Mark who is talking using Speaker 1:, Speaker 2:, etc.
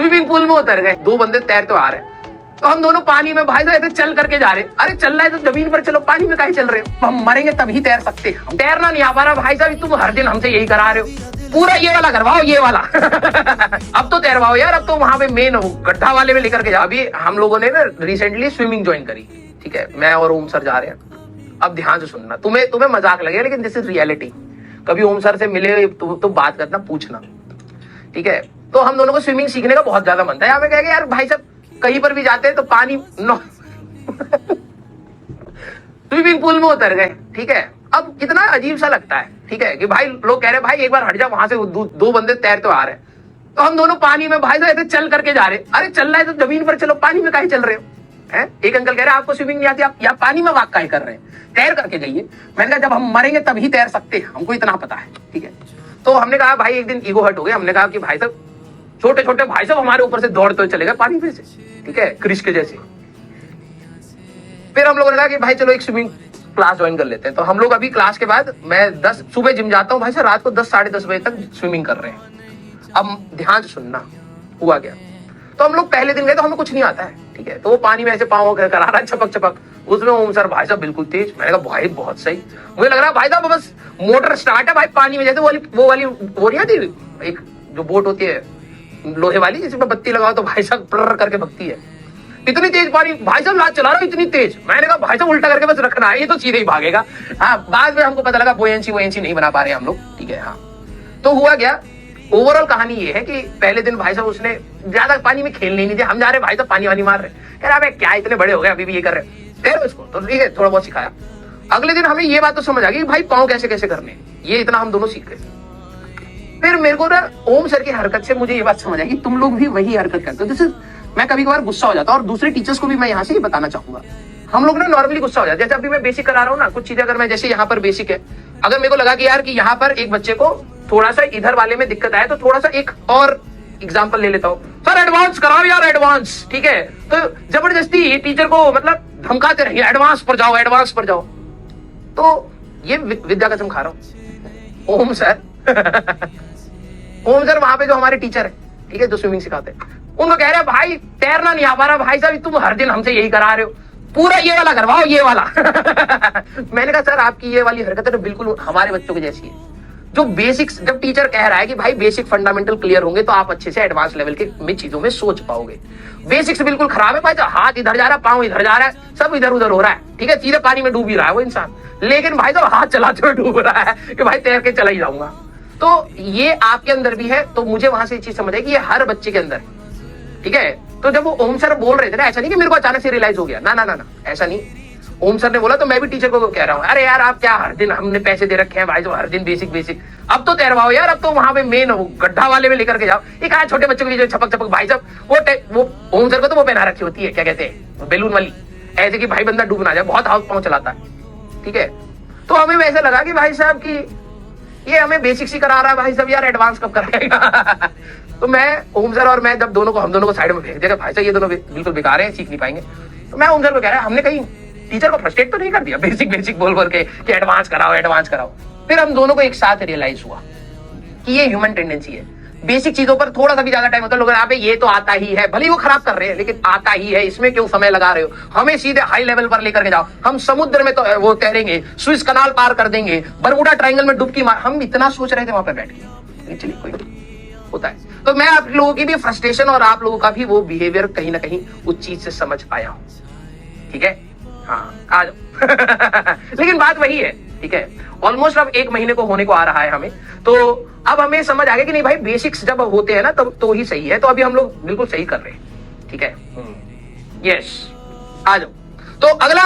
Speaker 1: Swimming pool में उतर गए, दो बंदे तैरते आ रहे हैं, तो हम दोनों पानी में भाई साहब चल करके जा रहे हैं। अरे चल रहा है तो जमीन पर चलो, पानी में काहे चल रहे हो? हम मरेंगे तभी तैर सकते हैं, हम तैरना नहीं आ पा रहा भाई साहब, तुम हर दिन हमसे यही करा रहे हो, पूरा ये वाला करवाओ, ये वाला अब तो तैरवाओ यार, अब तो वहां पे मेन गड्ढा वाले में लेकर के जाओ। अभी हम लोगों ने ना रिसेंटली स्विमिंग ज्वाइन करी, ठीक है, मैं और ओम सर जा रहे हैं। अब ध्यान से सुनना, तुम्हें मजाक लगे लेकिन दिस इज रियलिटी। कभी ओम सर से मिले तो बात करना, पूछना, ठीक है। तो हम दोनों को स्विमिंग सीखने का बहुत ज्यादा मन था। हमें कहेंगे यार भाई साहब कहीं पर भी जाते हैं तो पानी स्विमिंग पूल में उतर गए, ठीक है। अब कितना अजीब सा लगता है, ठीक है, कि भाई लोग कह रहे हैं भाई एक बार हट जा, वहां से दो बंदे तैरते आ रहे हैं, तो हम दोनों पानी में भाई साहब चल करके जा रहे हैं। अरे चल रहा है तो जमीन पर चलो, पानी में काहे चल रहे हो? है एक अंकल कह रहे हैं आपको स्विमिंग नहीं आती, आप या पानी में वाक काहे कर रहे हैं, तैर करके जाइए। मैंने कहा जब हम मरेंगे तभी तैर सकते हैं, हमको इतना पता है, ठीक है। तो हमने कहा भाई एक दिन ईगो हर्ट हो गया, हमने कहा कि भाई साहब छोटे छोटे भाई साहब हमारे ऊपर से दौड़ते हुए चले गए पानी में से, ठीक है, क्रिश के जैसे। फिर हम लोगों ने कहा कि भाई चलो एक स्विमिंग क्लास ज्वाइन कर लेते हैं। तो हम लोग अभी क्लास के बाद मैं 10 सुबह जिम जाता हूँ भाई साहब, रात को 10 साढ़े 10 बजे तक स्विमिंग कर रहे हैं। अब ध्यान से सुनना, हुआ क्या, तो हम लोग पहले दिन गए तो हमें कुछ नहीं आता है, ठीक है। तो वो पानी में ऐसे पाँव करा रहा है छपक छपक, उसमें ओम सर भाई साहब बिल्कुल तेज। मैंने कहा भाई बहुत सही, मुझे लग रहा है भाई साहब बस मोटर स्टार्ट है भाई पानी में, जैसे वो नहीं आती एक जो बोट होती है लोहे वाली, जिसमें बत्ती लगाओ तो भाई साहब प्र करके भगती है, इतनी तेज पानी भाई साहब लाद चला रहा हूँ, इतनी तेज। मैंने कहा भाई साहब उल्टा करके बस रखना है, ये तो सीधे ही भागेगा। हाँ बाद में हमको पता लगा बोयंसी नहीं बना पा रहे हम लोग, ठीक है। हाँ तो हुआ क्या, ओवरऑल कहानी ये है कि पहले दिन भाई साहब उसने ज्यादा पानी में खेलने नहीं दिया, हम जा रहे भाई साहब पानी वानी मार रहे, कह रहा है क्या इतने बड़े हो गए अभी भी ये कर रहे, तैरो इसको, तो ठीक है थोड़ा बहुत सिखाया। अगले दिन हमें ये बात तो समझ आ गई भाई पाँव कैसे कैसे करने, ये इतना हम दोनों सीख गए। फिर मेरे को ना ओम सर की हरकत से मुझे ये बात समझ आई कि तुम लोग भी वही हरकत करते हो। जैसे मैं कभी कभार गुस्सा हो जाता हूँ, और दूसरे टीचर्स को भी मैं यहाँ से ये बताना चाहूंगा, हम लोग ना नॉर्मली गुस्सा हो जाते हैं। जैसे अभी मैं बेसिक करा रहा हूँ ना, कुछ चीजें अगर मैं जैसे यहाँ पर बेसिक है, अगर मेरे को लगा कि यार कि यहाँ पर एक बच्चे को थोड़ा सा इधर वाले में दिक्कत आए, तो थोड़ा सा एक और एग्जाम्पल ले लेता हूँ, सर एडवांस कराओ यार एडवांस, ठीक है। तो जबरदस्ती टीचर को मतलब धमकाते रहिए एडवांस पर जाओ, एडवांस पर जाओ। तो ये विद्या कसम खा रहा हूँ, ओम सर ओम सर वहां पे जो हमारे टीचर है, ठीक है, जो स्विमिंग सिखाते हैं, उनको कह रहे हैं भाई तैरना नहीं आ पा रहा भाई साहब, तुम हर दिन हमसे यही करा रहे हो, पूरा ये वाला करवाओ, ये वाला मैंने कहा सर आपकी ये वाली हरकत है तो बिल्कुल हमारे बच्चों की जैसी है। जो बेसिक्स, जब टीचर कह रहा है कि भाई बेसिक फंडामेंटल क्लियर होंगे तो आप अच्छे से एडवांस लेवल के में चीजों में सोच पाओगे। बेसिक्स बिल्कुल खराब है भाई, हाथ इधर जा रहा है, पाँव इधर जा रहा है, सब इधर उधर हो रहा है, ठीक है, सीधे पानी में डूब ही रहा है वो इंसान, लेकिन भाई तो हाथ चलाते हुए डूब रहा है कि भाई तैर के चला ही जाऊंगा। तो ये आपके अंदर भी है। तो मुझे वहां से ये चीज समझ आई कि ये हर बच्चे के अंदर है, ठीक है। तो जब वो ओम सर बोल रहे थे ना, ऐसा नहीं कि मेरे को अचानक से रियलाइज हो गया, ना ना ना ना, ऐसा नहीं। ओम सर ने बोला तो मैं भी टीचर को कह रहा हूँ, अरे यार आप क्या हर दिन, हमने पैसे दे रखे हैं भाई तो हर दिन बेसिक, अब तो तैरवाओ यार, अब तो वहां पे मेन गड्ढा वाले में लेकर के जाओ। एक आज छोटे बच्चों के लिए छपक छपक भाई साहब वो ओम सर को तो वो पहना रखी होती है, क्या कहते हैं, बैलून वाली, ऐसे कि भाई बंदा डूब ना जाए, बहुत हाथ पाँव चलाता है, ठीक है। तो हमें वैसे लगा कि भाई साहब की ये हमें बेसिक ही करा रहा है भाई साहब, यार एडवांस कब कराएगा तो मैं ओम सर और मैं जब हम दोनों को साइड में फेंक दिया भाई साहब ये दोनों बिल्कुल बेकार है, सीख नहीं पाएंगे। तो मैं ओम सर को कह रहा है हमने कहीं टीचर को फ्रस्ट्रेट तो नहीं कर दिया बेसिक बोल के कि एडवांस कराओ। फिर हम दोनों को एक साथ रियलाइज हुआ कि ये ह्यूमन टेंडेंसी है, बेसिक चीजों पर थोड़ा सा भी ज्यादा टाइम होता है, लोग यहाँ पे ये तो आता ही है, भले ही वो खराब कर रहे हैं लेकिन आता ही है, इसमें क्यों समय लगा रहे हो, हमें सीधे हाई लेवल पर लेकर के जाओ, हम समुद्र में तो वो तैरेंगे, स्विस कनाल पार कर देंगे, बरमुडा ट्रायंगल में डुबकी मार, हम इतना सोच रहे थे वहां पर बैठ के। चलिए कोई होता है। तो मैं आप लोगों की भी फ्रस्ट्रेशन और आप लोगों का भी वो बिहेवियर कहीं ना कहीं उस चीज से समझ पाया हूं, ठीक है। हाँ आ जाओ लेकिन बात वही है, ठीक है। ऑलमोस्ट अब 1 महीने को होने को आ रहा है हमें, तो अब हमें समझ आ गया कि नहीं भाई बेसिक्स जब होते हैं ना तब तो ही सही है। तो अभी हम लोग बिल्कुल सही कर रहे हैं, ठीक है। यस आ जाओ। तो अगला